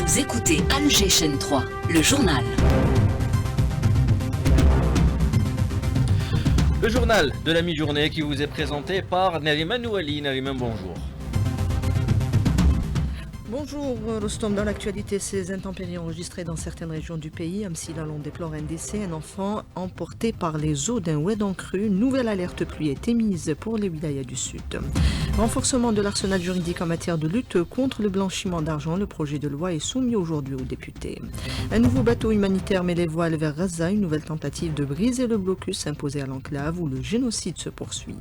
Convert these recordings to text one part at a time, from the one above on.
Vous écoutez Alger Chaîne 3, le journal. Le journal de la mi-journée qui vous est présenté par Nariman Ouali. Nariman, bonjour. Bonjour Rostom, dans l'actualité, ces intempéries enregistrées dans certaines régions du pays. Amsila, l'on déplore un décès, un enfant emporté par les eaux d'un ouédan cru. Nouvelle alerte pluie est émise pour les wilayas du sud. Renforcement de l'arsenal juridique en matière de lutte contre le blanchiment d'argent. Le projet de loi est soumis aujourd'hui aux députés. Un nouveau bateau humanitaire met les voiles vers Gaza. Une nouvelle tentative de briser le blocus imposé à l'enclave où le génocide se poursuit.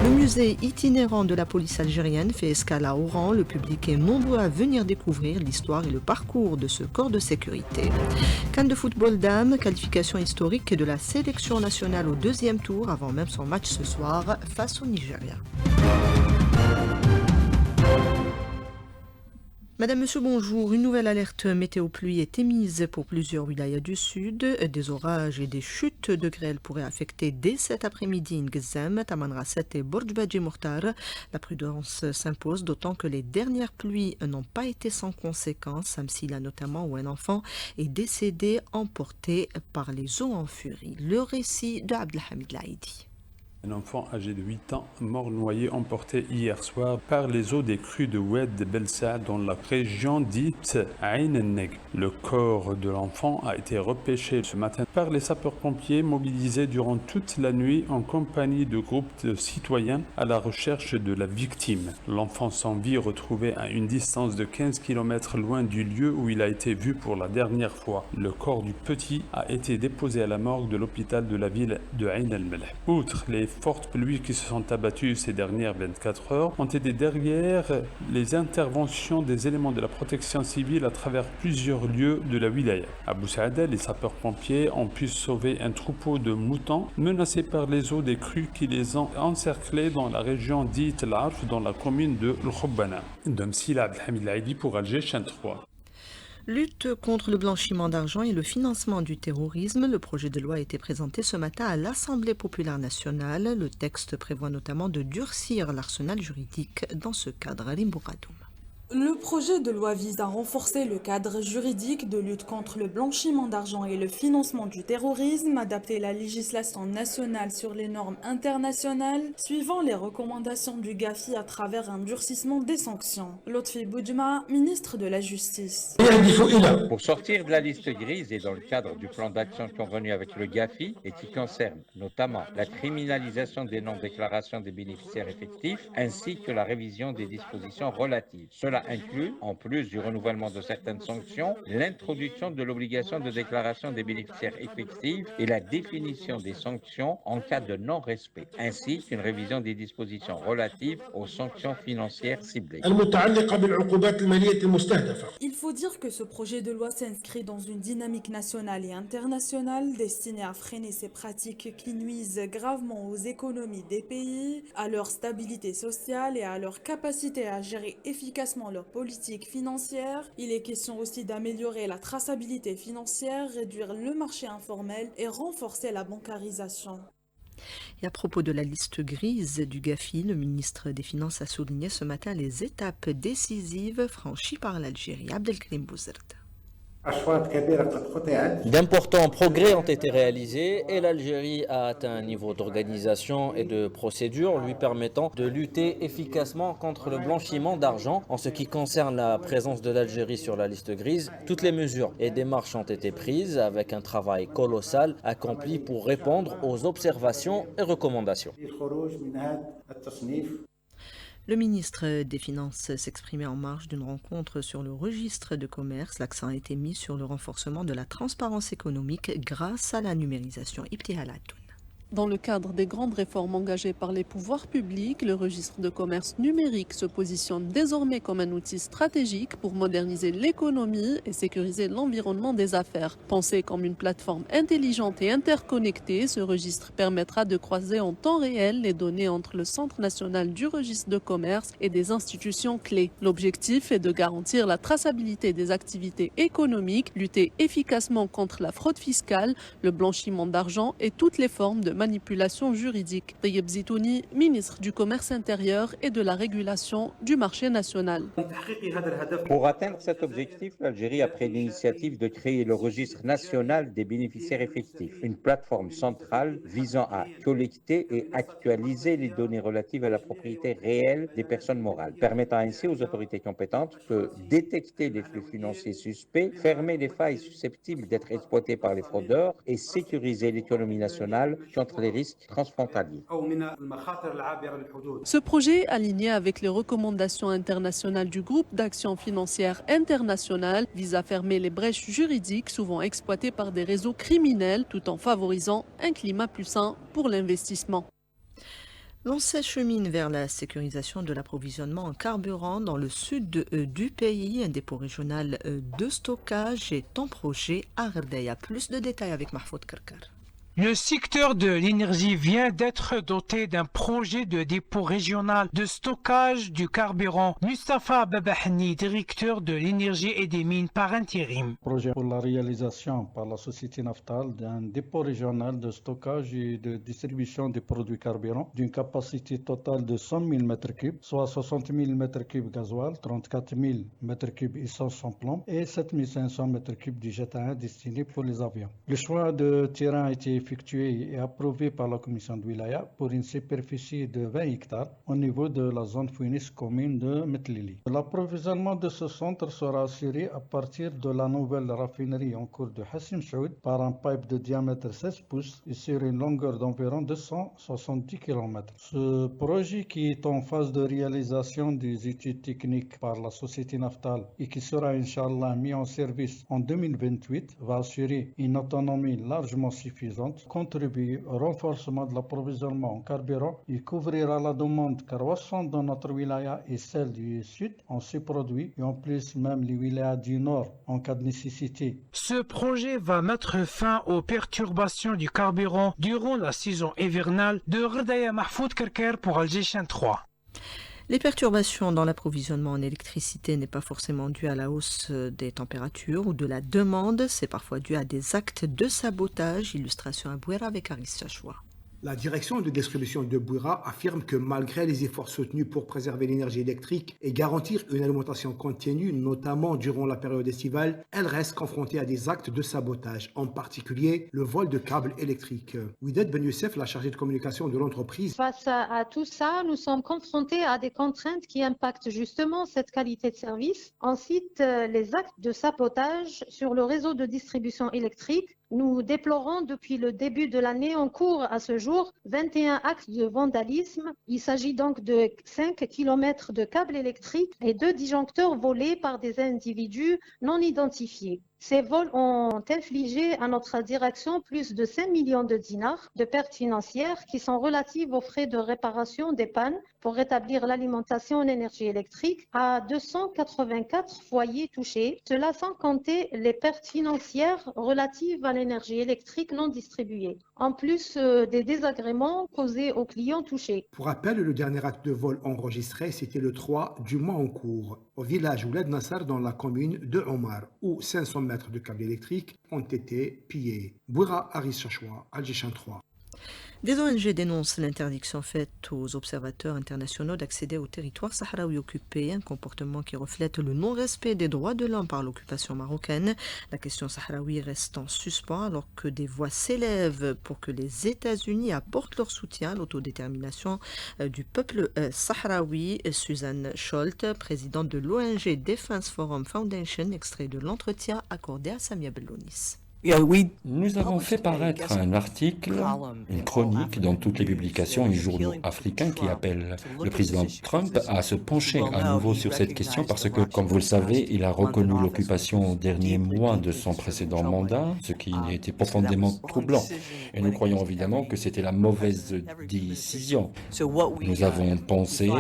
Le musée itinérant de la police algérienne fait escale à Oran. Le public est nombreux à venir découvrir l'histoire et le parcours de ce corps de sécurité. CAN de football dames, qualification historique de la sélection nationale au deuxième tour avant même son match ce soir face au Nigeria. Madame, Monsieur, bonjour. Une nouvelle alerte météo pluie est émise pour plusieurs wilayas du sud. Des orages et des chutes de grêle pourraient affecter dès cet après-midi N'Gzem, Tamanrasset et Borj Mortar. La prudence s'impose d'autant que les dernières pluies n'ont pas été sans conséquences. Samsila notamment où un enfant est décédé emporté par les eaux en furie. Le récit de Abdelhamid Laïdi. Un enfant âgé de 8 ans, mort noyé, emporté hier soir par les eaux des crues de Oued Belsa dans la région dite Ain el-Neg. Le corps de l'enfant a été repêché ce matin par les sapeurs-pompiers mobilisés durant toute la nuit en compagnie de groupes de citoyens à la recherche de la victime. L'enfant sans vie retrouvé à une distance de 15 km loin du lieu où il a été vu pour la dernière fois. Le corps du petit a été déposé à la morgue de l'hôpital de la ville de Ain el-Melh. Outre les fortes pluies qui se sont abattues ces dernières 24 heures ont été derrière les interventions des éléments de la protection civile à travers plusieurs lieux de la wilaya. À Bou Saada, les sapeurs-pompiers ont pu sauver un troupeau de moutons menacés par les eaux des crues qui les ont encerclés dans la région dite l'Arf, dans la commune de L'Khobbana. Damsila Abdelhamid Laïdi pour Alger, Chaîne 3. Lutte contre le blanchiment d'argent et le financement du terrorisme. Le projet de loi a été présenté ce matin à l'Assemblée populaire nationale. Le texte prévoit notamment de durcir l'arsenal juridique dans ce cadre. Alim Bouradoum. Le projet de loi vise à renforcer le cadre juridique de lutte contre le blanchiment d'argent et le financement du terrorisme, adapter la législation nationale sur les normes internationales, suivant les recommandations du GAFI à travers un durcissement des sanctions. Lotfi Boudjma, ministre de la Justice. Pour sortir de la liste grise et dans le cadre du plan d'action convenu avec le GAFI et qui concerne notamment la criminalisation des non-déclarations des bénéficiaires effectifs ainsi que la révision des dispositions relatives. Cela inclut, en plus du renouvellement de certaines sanctions, l'introduction de l'obligation de déclaration des bénéficiaires effectifs et la définition des sanctions en cas de non-respect, ainsi qu'une révision des dispositions relatives aux sanctions financières ciblées. Il faut dire que ce projet de loi s'inscrit dans une dynamique nationale et internationale destinée à freiner ces pratiques qui nuisent gravement aux économies des pays, à leur stabilité sociale et à leur capacité à gérer efficacement leur politique financière. Il est question aussi d'améliorer la traçabilité financière, réduire le marché informel et renforcer la bancarisation. Et à propos de la liste grise du GAFI, le ministre des Finances a souligné ce matin les étapes décisives franchies par l'Algérie. Abdelkrim Bouzerd. D'importants progrès ont été réalisés et l'Algérie a atteint un niveau d'organisation et de procédure lui permettant de lutter efficacement contre le blanchiment d'argent. En ce qui concerne la présence de l'Algérie sur la liste grise, toutes les mesures et démarches ont été prises avec un travail colossal accompli pour répondre aux observations et recommandations. Le ministre des Finances s'exprimait en marge d'une rencontre sur le registre de commerce. L'accent a été mis sur le renforcement de la transparence économique grâce à la numérisation. Ibtihalatoun. Dans le cadre des grandes réformes engagées par les pouvoirs publics, le registre de commerce numérique se positionne désormais comme un outil stratégique pour moderniser l'économie et sécuriser l'environnement des affaires. Pensé comme une plateforme intelligente et interconnectée, ce registre permettra de croiser en temps réel les données entre le Centre national du registre de commerce et des institutions clés. L'objectif est de garantir la traçabilité des activités économiques, lutter efficacement contre la fraude fiscale, le blanchiment d'argent et toutes les formes de manipulation juridique. Tayyip Zitouni, ministre du Commerce intérieur et de la régulation du marché national. Pour atteindre cet objectif, l'Algérie a pris l'initiative de créer le registre national des bénéficiaires effectifs, une plateforme centrale visant à collecter et actualiser les données relatives à la propriété réelle des personnes morales, permettant ainsi aux autorités compétentes de détecter les flux financiers suspects, fermer les failles susceptibles d'être exploitées par les fraudeurs et sécuriser l'économie nationale contre les risques transfrontaliers. Ce projet, aligné avec les recommandations internationales du groupe d'action financière internationale, vise à fermer les brèches juridiques souvent exploitées par des réseaux criminels tout en favorisant un climat plus sain pour l'investissement. L'on s'achemine vers la sécurisation de l'approvisionnement en carburant dans le sud du pays. Un dépôt régional de stockage est en projet à Ardaya. Plus de détails avec Mahfoud Karkar. Le secteur de l'énergie vient d'être doté d'un projet de dépôt régional de stockage du carburant. Mustafa Babahni, directeur de l'énergie et des mines par intérim. Projet pour la réalisation par la société Naftal d'un dépôt régional de stockage et de distribution des produits carburants d'une capacité totale de 100 000 m3, soit 60 000 m3 gasoil, 34 000 m3 essence sans plomb et 7 500 m3 du jet à destiné pour les avions. Le choix de terrain a été effectué et approuvé par la commission de Wilaya pour une superficie de 20 hectares au niveau de la zone fouiniste commune de Metlili. L'approvisionnement de ce centre sera assuré à partir de la nouvelle raffinerie en cours de Hassim Saoud par un pipe de diamètre 16 pouces et sur une longueur d'environ 270 km. Ce projet, qui est en phase de réalisation des études techniques par la société Naftal et qui sera Inch'Allah mis en service en 2028, va assurer une autonomie largement suffisante, contribuer au renforcement de l'approvisionnement en carburant et couvrira la demande croissante dans notre wilaya et celle du sud en ces produits et en plus même les wilayas du nord en cas de nécessité. Ce projet va mettre fin aux perturbations du carburant durant la saison hivernale de Ardaya. Mahfoud Karkar pour Alger 3. Les perturbations dans l'approvisionnement en électricité n'est pas forcément due à la hausse des températures ou de la demande, c'est parfois dû à des actes de sabotage. Illustration à Bouira avec Aris Chachoua. La direction de distribution de Bouira affirme que malgré les efforts soutenus pour préserver l'énergie électrique et garantir une alimentation continue, notamment durant la période estivale, elle reste confrontée à des actes de sabotage, en particulier le vol de câbles électriques. Ouidet Ben Youssef, la chargée de communication de l'entreprise. Face à tout ça, nous sommes confrontés à des contraintes qui impactent justement cette qualité de service. Ensuite, les actes de sabotage sur le réseau de distribution électrique. Nous déplorons depuis le début de l'année en cours à ce jour 21 actes de vandalisme. Il s'agit donc de 5 km de câbles électriques et 2 disjoncteurs volés par des individus non identifiés. Ces vols ont infligé à notre direction plus de 5 millions de dinars de pertes financières qui sont relatives aux frais de réparation des pannes pour rétablir l'alimentation en énergie électrique à 284 foyers touchés. Cela sans compter les pertes financières relatives à l'énergie électrique non distribuée, en plus des désagréments causés aux clients touchés. Pour rappel, le dernier acte de vol enregistré, c'était le 3 du mois en cours, au village Ouled Nassar dans la commune de Omar, où 500 mètres de câbles électriques ont été pillés. Bouira, Aris Chachoua, Alger 3. Des ONG dénoncent l'interdiction faite aux observateurs internationaux d'accéder au territoire sahraoui occupé, un comportement qui reflète le non-respect des droits de l'homme par l'occupation marocaine. La question sahraoui reste en suspens alors que des voix s'élèvent pour que les États-Unis apportent leur soutien à l'autodétermination du peuple sahraoui. Suzanne Scholt, présidente de l'ONG Defense Forum Foundation, extrait de l'entretien accordé à Samia Bellonis. Nous avons fait paraître un article, une chronique dans toutes les publications et journaux africains qui appellent le président Trump à se pencher à nouveau sur cette question parce que, comme vous le savez, il a reconnu l'occupation au dernier mois de son précédent mandat, ce qui était profondément troublant. Et nous croyons évidemment que c'était la mauvaise décision. Nous avons pensé,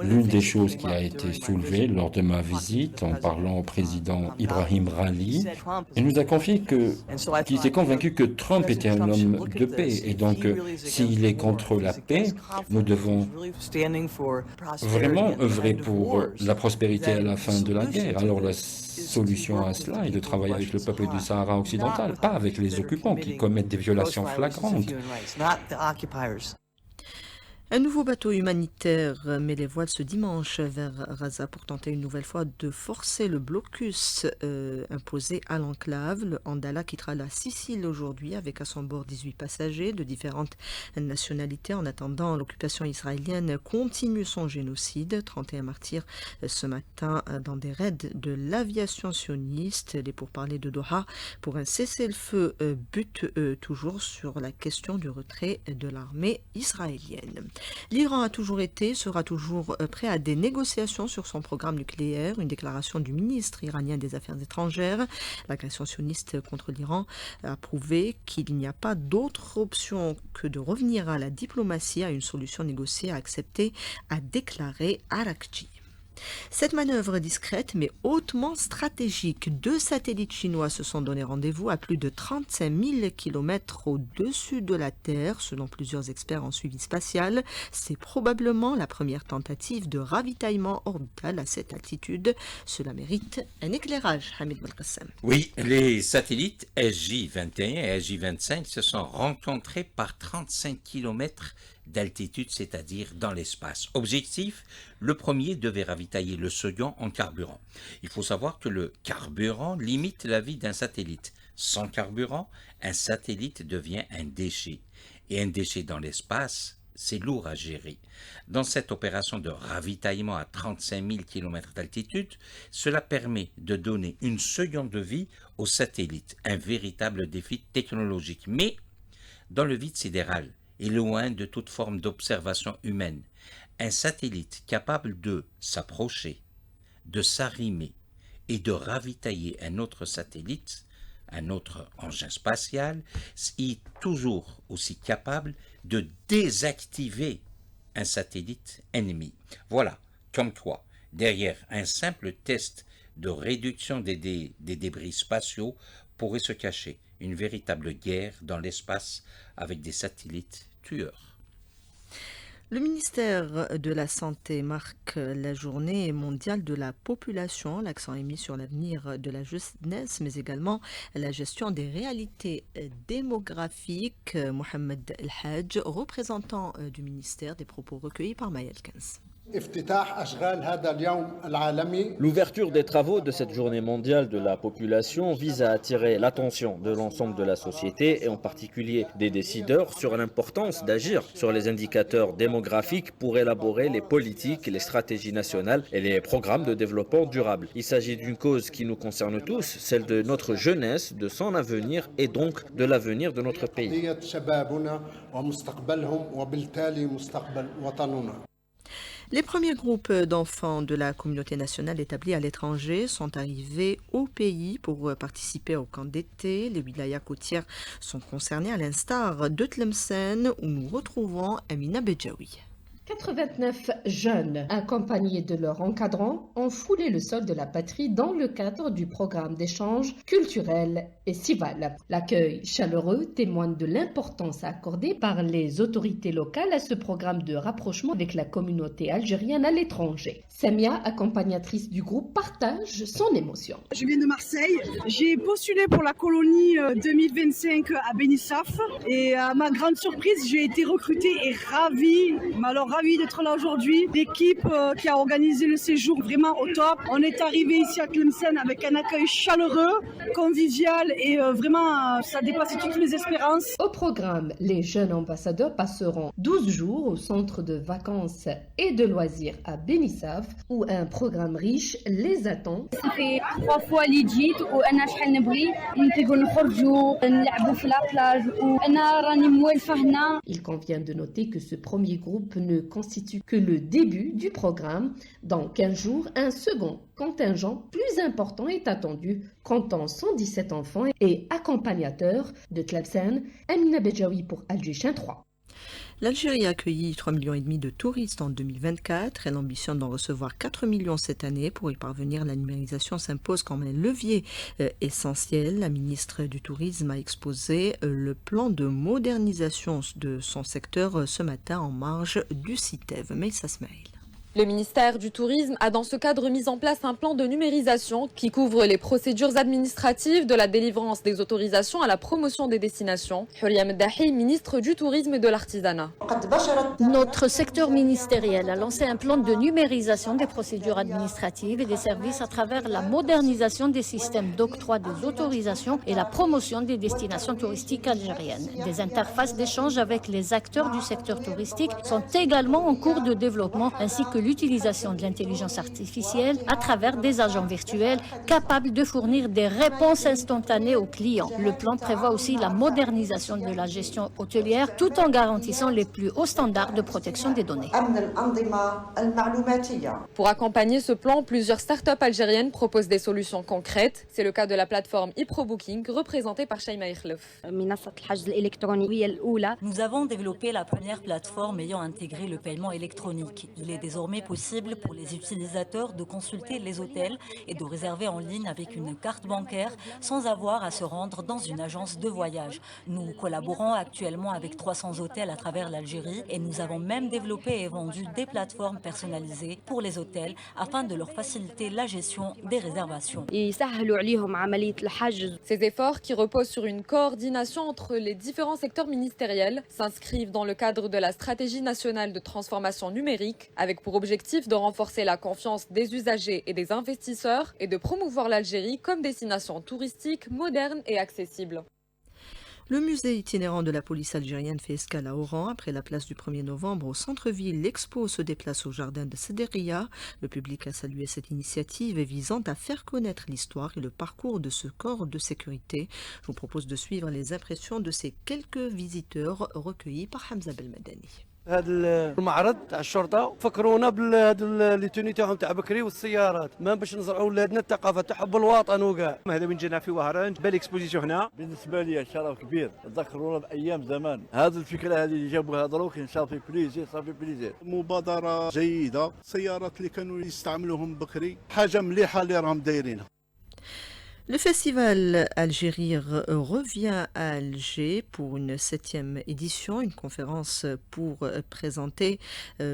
l'une des choses qui a été soulevée lors de ma visite en parlant au président Ibrahim Rali, il nous a confié qu'il était convaincu que Trump était un homme de paix. Et donc, s'il est contre la paix, nous devons vraiment œuvrer pour la prospérité à la fin de la guerre. Alors, solution à cela est de travailler avec le peuple du Sahara occidental, pas avec les occupants qui commettent des violations flagrantes. Un nouveau bateau humanitaire met les voiles ce dimanche vers Gaza pour tenter une nouvelle fois de forcer le blocus imposé à l'enclave. Le Andala quittera la Sicile aujourd'hui avec à son bord 18 passagers de différentes nationalités. En attendant, l'occupation israélienne continue son génocide. 31 martyrs ce matin dans des raids de l'aviation sioniste. Les pourparlers de Doha pour un cessez-le-feu butent toujours sur la question du retrait de l'armée israélienne. L'Iran a toujours été, sera toujours prêt à des négociations sur son programme nucléaire, une déclaration du ministre iranien des Affaires étrangères. L'agression sioniste contre l'Iran a prouvé qu'il n'y a pas d'autre option que de revenir à la diplomatie, à une solution négociée, à accepter, a déclaré Arakchi. Cette manœuvre discrète mais hautement stratégique, 2 satellites chinois se sont donné rendez-vous à plus de 35 000 km au-dessus de la Terre, selon plusieurs experts en suivi spatial. C'est probablement la première tentative de ravitaillement orbital à cette altitude. Cela mérite un éclairage, Hamid Belkacem. Oui, les satellites SJ-21 et SJ-25 se sont rencontrés par 35 km d'altitude, c'est-à-dire dans l'espace. Objectif, le premier devait ravitailler le Soyuz en carburant. Il faut savoir que le carburant limite la vie d'un satellite. Sans carburant, un satellite devient un déchet. Et un déchet dans l'espace, c'est lourd à gérer. Dans cette opération de ravitaillement à 35 000 km d'altitude, cela permet de donner une seconde vie au satellite, un véritable défi technologique. Mais dans le vide sidéral, et loin de toute forme d'observation humaine, un satellite capable de s'approcher, de s'arrimer et de ravitailler un autre satellite, un autre engin spatial, est toujours aussi capable de désactiver un satellite ennemi. Voilà, comme quoi, derrière un simple test de réduction des débris spatiaux pourrait se cacher une véritable guerre dans l'espace avec des satellites tueurs. Le ministère de la Santé marque la journée mondiale de la population. L'accent est mis sur l'avenir de la jeunesse, mais également la gestion des réalités démographiques. Mohamed El Hadj, représentant du ministère, des propos recueillis par Maël Kens. L'ouverture des travaux de cette journée mondiale de la population vise à attirer l'attention de l'ensemble de la société et en particulier des décideurs sur l'importance d'agir sur les indicateurs démographiques pour élaborer les politiques, les stratégies nationales et les programmes de développement durable. Il s'agit d'une cause qui nous concerne tous, celle de notre jeunesse, de son avenir et donc de l'avenir de notre pays. Les premiers groupes d'enfants de la communauté nationale établis à l'étranger sont arrivés au pays pour participer au camp d'été. Les wilayas côtières sont concernées à l'instar de Tlemcen où nous retrouvons Amina Bedjaoui. 89 jeunes, accompagnés de leurs encadrants, ont foulé le sol de la patrie dans le cadre du programme d'échange culturel estival. L'accueil chaleureux témoigne de l'importance accordée par les autorités locales à ce programme de rapprochement avec la communauté algérienne à l'étranger. Samia, accompagnatrice du groupe, partage son émotion. Je viens de Marseille. J'ai postulé pour la colonie 2025 à Benissaf et à ma grande surprise, j'ai été recrutée et ravie. Alors ravi d'être là aujourd'hui. L'équipe qui a organisé le séjour vraiment au top. On est arrivé ici à Tlemcen avec un accueil chaleureux, convivial et vraiment ça dépassait toutes mes espérances. Au programme, les jeunes ambassadeurs passeront 12 jours au centre de vacances et de loisirs à Benissaf où un programme riche les attend. Ça fait 3 fois اللي جيت وانا شحال نبغي نبغيو نخرجوا نلعبوا في la plage وانا راني موالفه هنا. Il convient de noter que ce premier groupe ne constitue que le début du programme. Dans 15 jours, un second contingent plus important est attendu, comptant 117 enfants et accompagnateurs de Tlemcen. Amina Bedjaoui pour Alger 3. L'Algérie a accueilli 3,5 millions de touristes en 2024. Elle ambitionne d'en recevoir 4 millions cette année. Pour y parvenir, la numérisation s'impose comme un levier essentiel. La ministre du Tourisme a exposé le plan de modernisation de son secteur ce matin en marge du CITEV. Meissa Smaïl. Le ministère du Tourisme a dans ce cadre mis en place un plan de numérisation qui couvre les procédures administratives de la délivrance des autorisations à la promotion des destinations. Houria Meddahi, ministre du Tourisme et de l'Artisanat. Notre secteur ministériel a lancé un plan de numérisation des procédures administratives et des services à travers la modernisation des systèmes d'octroi des autorisations et la promotion des destinations touristiques algériennes. Des interfaces d'échange avec les acteurs du secteur touristique sont également en cours de développement, ainsi que l'utilisation de l'intelligence artificielle à travers des agents virtuels capables de fournir des réponses instantanées aux clients. Le plan prévoit aussi la modernisation de la gestion hôtelière tout en garantissant les plus hauts standards de protection des données. Pour accompagner ce plan, plusieurs startups algériennes proposent des solutions concrètes. C'est le cas de la plateforme eProBooking, représentée par Shaima Ikhlouf. Nous avons développé la première plateforme ayant intégré le paiement électronique. Il est désormais possible pour les utilisateurs de consulter les hôtels et de réserver en ligne avec une carte bancaire sans avoir à se rendre dans une agence de voyage. Nous collaborons actuellement avec 300 hôtels à travers l'Algérie et nous avons même développé et vendu des plateformes personnalisées pour les hôtels afin de leur faciliter la gestion des réservations. Ces efforts, qui reposent sur une coordination entre les différents secteurs ministériels, s'inscrivent dans le cadre de la stratégie nationale de transformation numérique, avec pour objectif de renforcer la confiance des usagers et des investisseurs et de promouvoir l'Algérie comme destination touristique moderne et accessible. Le musée itinérant de la police algérienne fait escale à Oran. Après la place du 1er novembre au centre-ville, l'expo se déplace au jardin de Sederia. Le public a salué cette initiative visant à faire connaître l'histoire et le parcours de ce corps de sécurité. Je vous propose de suivre les impressions de ces quelques visiteurs recueillis par Hamza Belmadani. هذا المعرض تاع الشرطه فكرونا بهذا لي توني تاعهم تاع بكري والسيارات ما باش نزرعوا ولادنا الثقافه تاع حب الوطن وكاع. هذا وين جينا في وهران بال اكسبوزيسيون هنا بالنسبه لي شرف كبير تذكرونا بايام زمان. هذه الفكره هذه اللي جابوها دروك صافي بليزير صافي بليزير. مبادره جيده سيارات اللي كانوا يستعملوهم بكري حاجه مليحه اللي راهم دايرينها. Le festival Algérie revient à Alger pour une 7e édition. Une conférence pour présenter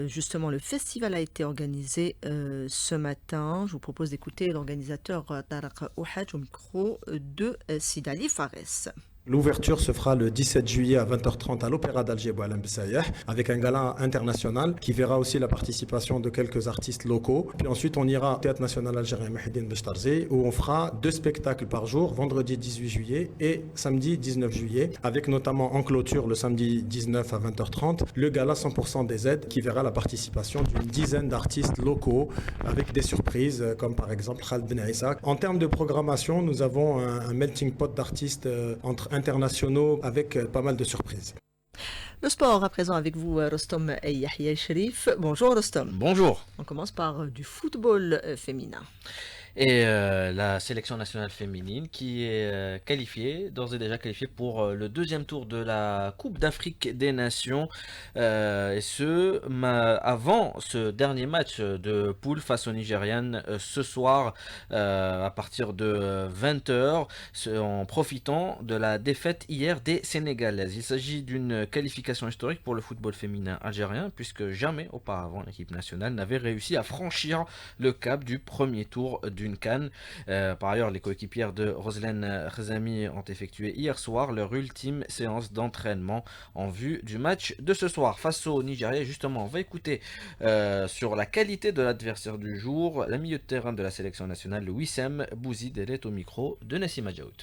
justement le festival a été organisée ce matin. Je vous propose d'écouter l'organisateur Tarek Ouhadj au micro de Sidali Fares. L'ouverture se fera le 17 juillet à 20h30 à l'Opéra d'Alger Boualem Bessaïeh avec un gala international qui verra aussi la participation de quelques artistes locaux. Puis ensuite on ira au Théâtre National Algérien Mehedine Bechtarzi où on fera 2 spectacles par jour, vendredi 18 juillet et samedi 19 juillet avec notamment en clôture le samedi 19 à 20h30 le gala 100% des aides qui verra la participation d'une dizaine d'artistes locaux avec des surprises comme par exemple Khaled Ben Issa. En termes de programmation, nous avons un melting pot d'artistes entre internationaux avec pas mal de surprises. Le sport à présent avec vous, Rostom Yahya Sherif. Bonjour Rostom. Bonjour. On commence par du football féminin. Et la sélection nationale féminine qui est qualifiée, d'ores et déjà qualifiée pour le 2e tour de la Coupe d'Afrique des Nations. Et ce, avant ce dernier match de poule face aux Nigérianes ce soir à partir de 20h, en profitant de la défaite hier des Sénégalaises. Il s'agit d'une qualification historique pour le football féminin algérien puisque jamais auparavant l'équipe nationale n'avait réussi à franchir le cap du premier tour d'une CAN. Par ailleurs, les coéquipières de Roselaine Khazami ont effectué hier soir leur ultime séance d'entraînement en vue du match de ce soir face au Nigeria. Justement, on va écouter sur la qualité de l'adversaire du jour, la milieu de terrain de la sélection nationale, Wissem Bouzid, elle est au micro de Nassima Djaoud.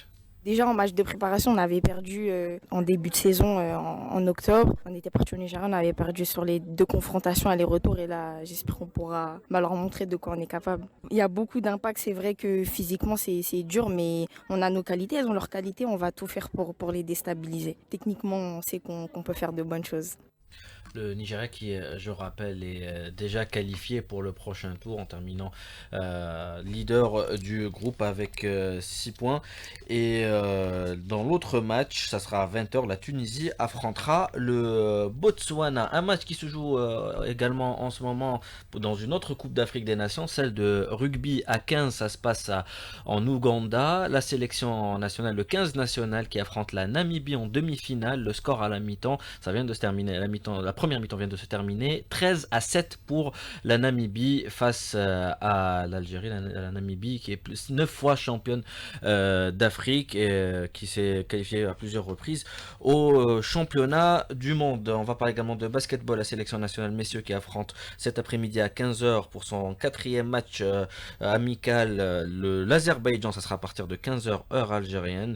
Déjà en match de préparation, on avait perdu en début de saison en octobre. On était parti au Nigeria, on avait perdu sur les 2 confrontations aller-retour et là j'espère qu'on pourra leur montrer de quoi on est capable. Il y a beaucoup d'impact, c'est vrai que physiquement c'est dur mais on a nos qualités, elles ont leurs qualités, on va tout faire pour les déstabiliser. Techniquement on sait qu'on peut faire de bonnes choses. Le Nigeria qui, je rappelle, est déjà qualifié pour le prochain tour en terminant leader du groupe avec 6 points. Et dans l'autre match, ça sera à 20h, la Tunisie affrontera le Botswana. Un match qui se joue également en ce moment dans une autre Coupe d'Afrique des Nations, celle de rugby à 15, ça se passe en Ouganda. La sélection nationale, le 15 national qui affronte la Namibie en demi-finale. Le score à la mi-temps, ça vient de se terminer, la première mi-temps vient de se terminer. 13-7 pour la Namibie face à l'Algérie. La Namibie qui est 9 fois championne d'Afrique et qui s'est qualifiée à plusieurs reprises au championnat du monde. On va parler également de basketball, la sélection nationale messieurs qui affronte cet après-midi à 15h pour son 4e match amical l'Azerbaïdjan. Ça sera à partir de 15h heure algérienne.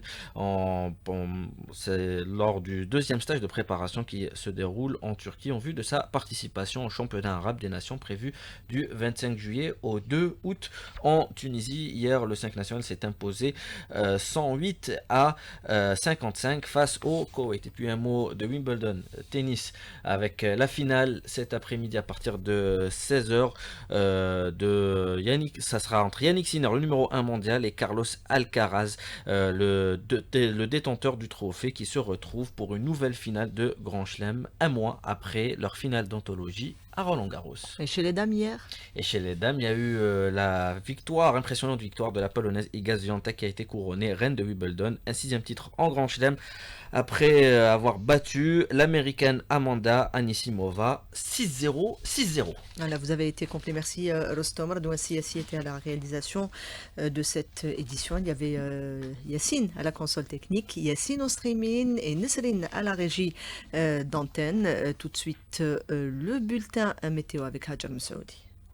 C'est lors du 2e stage de préparation qui se déroule en Turquie en vue de sa participation au championnat arabe des nations prévu du 25 juillet au 2 août en Tunisie. Hier, le 5 national s'est imposé 108 à 55 face au Koweït. Et puis un mot de Wimbledon tennis avec la finale cet après-midi à partir de 16h ça sera entre Yannick Sinner, le numéro 1 mondial, et Carlos Alcaraz, le détenteur du trophée, qui se retrouve pour une nouvelle finale de Grand Chelem un mois après leur finale d'anthologie à Roland-Garros. Et chez les dames hier? Et chez les dames, il y a eu la impressionnante victoire de la Polonaise Iga Świątek qui a été couronnée reine de Wimbledon, un 6e titre en Grand Chelem après avoir battu l'américaine Amanda Anisimova 6-0, 6-0. Voilà, vous avez été complet. Merci Rostom. Radouassi était à la réalisation de cette édition. Il y avait Yassine à la console technique, Yassine au streaming et Nesrine à la régie d'antenne. Tout de suite, le bulletin météo avec Hajar Messaoudi.